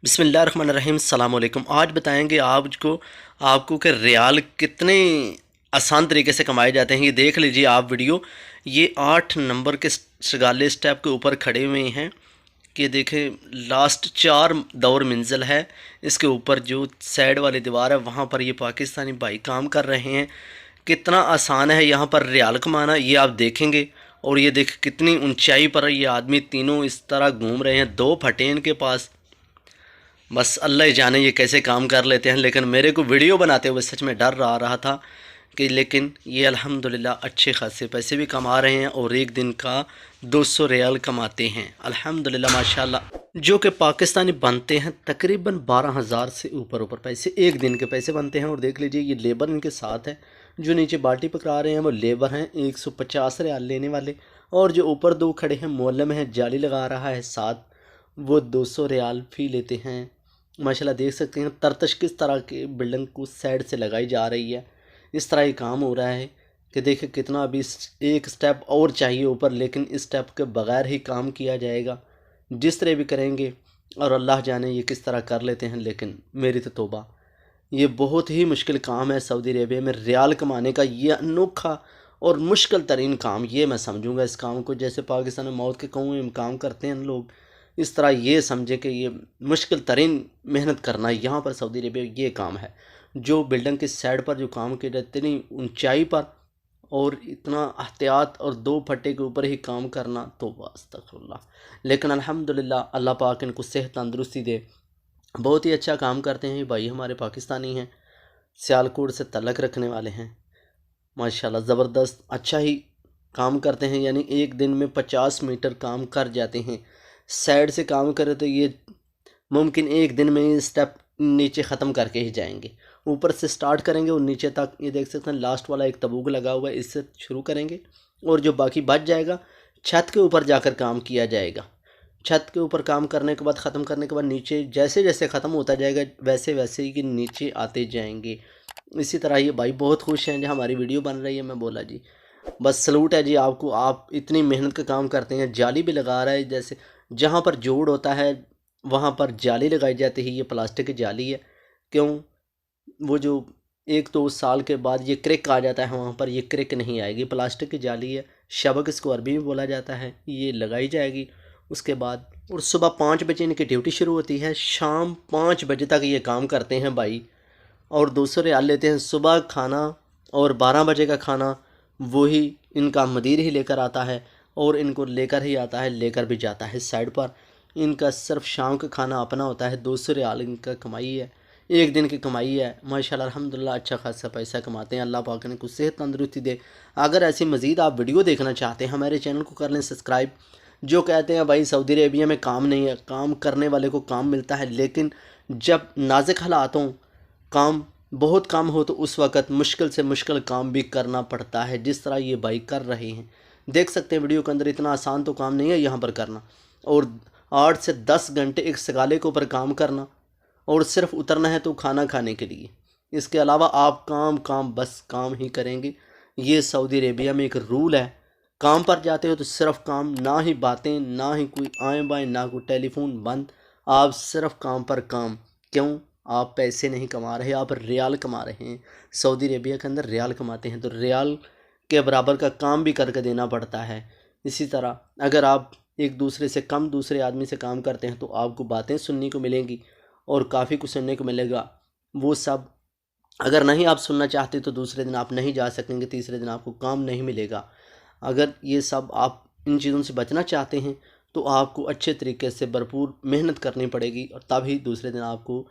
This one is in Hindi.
बिस्मिल्लाहिर्रहमानिर्रहीम अस्सलामुअलैकुम। आज बताएंगे आपको कि रियाल कितने आसान तरीके से कमाए जाते हैं। ये देख लीजिए आप वीडियो। ये 8 नंबर के शगाले स्टेप के ऊपर खड़े हुए हैं कि देखें लास्ट 4 दौर मंजिल है। इसके ऊपर जो साइड वाली दीवार है वहाँ पर ये पाकिस्तानी भाई काम कर रहे हैं। कितना आसान है यहाँ पर रियाल कमाना, ये आप देखेंगे। और ये देख कितनी ऊंचाई पर ये आदमी तीनों इस तरह घूम रहे हैं। 2 फटे इनके पास। बस अल्लाह ही जाने ये कैसे काम कर लेते हैं। लेकिन मेरे को वीडियो बनाते हुए सच में डर आ रहा था कि लेकिन ये अल्हम्दुलिल्लाह अच्छे खासे पैसे भी कमा रहे हैं और एक दिन का 200 रियाल कमाते हैं अल्हम्दुलिल्लाह माशाल्लाह, जो कि पाकिस्तानी बनते हैं तकरीबन 12,000 से ऊपर पैसे एक दिन के पैसे बनते हैं। और देख लीजिए ये लेबर इनके साथ है, जो नीचे बाल्टी पकड़ा रहे हैं वो लेबर हैं 150 रियाल लेने वाले। और जो ऊपर 2 खड़े हैं मोलम है, जाली लगा रहा है साथ, वो 200 रियाल फ़ी लेते हैं। माशाल्लाह देख सकते हैं तरतश किस तरह की बिल्डिंग को साइड से लगाई जा रही है। इस तरह ये काम हो रहा है कि देखिए कितना अभी एक स्टेप और चाहिए ऊपर, लेकिन इस स्टेप के बगैर ही काम किया जाएगा जिस तरह भी करेंगे। और अल्लाह जाने ये किस तरह कर लेते हैं। लेकिन मेरी तो तौबा, ये बहुत ही मुश्किल काम है सऊदी अरेबिया में रियाल कमाने का। ये अनोखा और मुश्किल तरीन काम ये मैं समझूंगा। इस काम को जैसे पाकिस्तान में मौत के कुएं में काम करते हैं लोग, इस तरह ये समझे कि ये मुश्किल तरीन मेहनत करना यहाँ पर सऊदी अरेबिया ये काम है। जो बिल्डिंग की साइड पर जो काम किया जाता है इतनी ऊंचाई पर, और इतना एहतियात और 2 फट्टे के ऊपर ही काम करना, तो अस्तगफुरुल्लाह। लेकिन अल्हम्दुलिल्लाह अल्लाह पाक इनको सेहत तंदुरुस्ती दे। बहुत ही अच्छा काम करते हैं ये भाई, हमारे पाकिस्तानी हैं, सियालकोट से तल्लक रखने वाले हैं। माशाल्लाह ज़बरदस्त अच्छा ही काम करते हैं। यानी एक दिन में 50 मीटर काम कर जाते हैं। साइड से काम करें तो ये मुमकिन एक दिन में ये स्टेप नीचे ख़त्म करके ही जाएंगे। ऊपर से स्टार्ट करेंगे और नीचे तक ये देख सकते हैं लास्ट वाला एक तबूक लगा हुआ है, इससे शुरू करेंगे और जो बाकी बच जाएगा छत के ऊपर जाकर काम किया जाएगा। छत के ऊपर काम करने के बाद ख़त्म करने के बाद नीचे जैसे जैसे ख़त्म होता जाएगा वैसे वैसे ही नीचे आते जाएंगे। इसी तरह ये भाई बहुत खुश हैं जो हमारी वीडियो बन रही है। मैं बोला जी बस सलूट है जी आपको, आप इतनी मेहनत का काम करते हैं। जाली भी लगा रहा है, जैसे जहाँ पर जोड़ होता है वहाँ पर जाली लगाई जाती है। ये प्लास्टिक की जाली है, क्यों वो जो 1-2 साल के बाद ये क्रिक आ जाता है वहाँ पर, ये क्रिक नहीं आएगी। प्लास्टिक की जाली है, शबक इसको अरबी में बोला जाता है, ये लगाई जाएगी उसके बाद। और सुबह 5 बजे इनकी ड्यूटी शुरू होती है, शाम 5 बजे तक ये काम करते हैं भाई। और 200 रियाल लेते हैं। सुबह खाना और 12 बजे का खाना वही इनका मदीर ही लेकर आता है, और इनको लेकर ही आता है, लेकर भी जाता है साइड पर। इनका सिर्फ शाम का खाना अपना होता है। 200 रियाल इनका कमाई है, एक दिन की कमाई है। माशाल्लाह अल्हम्दुलिल्लाह अच्छा खासा पैसा कमाते हैं। अल्लाह पाक ने कुछ सेहत तंदुरुस्ती दे। अगर ऐसी मज़ीद आप वीडियो देखना चाहते हैं हमारे चैनल को कर लें सब्सक्राइब। जो कहते हैं भाई सऊदी अरेबिया में काम नहीं है, काम करने वाले को काम मिलता है, लेकिन जब नाजुक हालात हों, काम बहुत कम हो, तो उस वक़्त मुश्किल से मुश्किल काम भी करना पड़ता है, जिस तरह ये भाई कर रहे हैं। देख सकते हैं वीडियो के अंदर, इतना आसान तो काम नहीं है यहाँ पर करना। और 8 से 10 घंटे एक सगाले के ऊपर काम करना, और सिर्फ उतरना है तो खाना खाने के लिए। इसके अलावा आप काम काम बस काम ही करेंगे। ये सऊदी अरेबिया में एक रूल है। काम पर जाते हो तो सिर्फ काम, ना ही बातें, ना ही कोई आए बाएँ, ना कोई टेलीफोन बंद। आप सिर्फ काम पर काम। क्यों? आप पैसे नहीं कमा रहे, आप रियाल कमा रहे हैं। सऊदी अरेबिया के अंदर रियाल कमाते हैं, तो रियाल के बराबर का काम भी करके देना पड़ता है। इसी तरह अगर आप एक दूसरे से कम दूसरे आदमी से काम करते हैं तो आपको बातें सुनने को मिलेंगी और काफ़ी कुछ सुनने को मिलेगा। वो सब अगर नहीं आप सुनना चाहते तो दूसरे दिन आप नहीं जा सकेंगे, तीसरे दिन आपको काम नहीं मिलेगा। अगर ये सब आप इन चीज़ों से बचना चाहते हैं तो आपको अच्छे तरीके से भरपूर मेहनत करनी पड़ेगी, और तभी दूसरे दिन आपको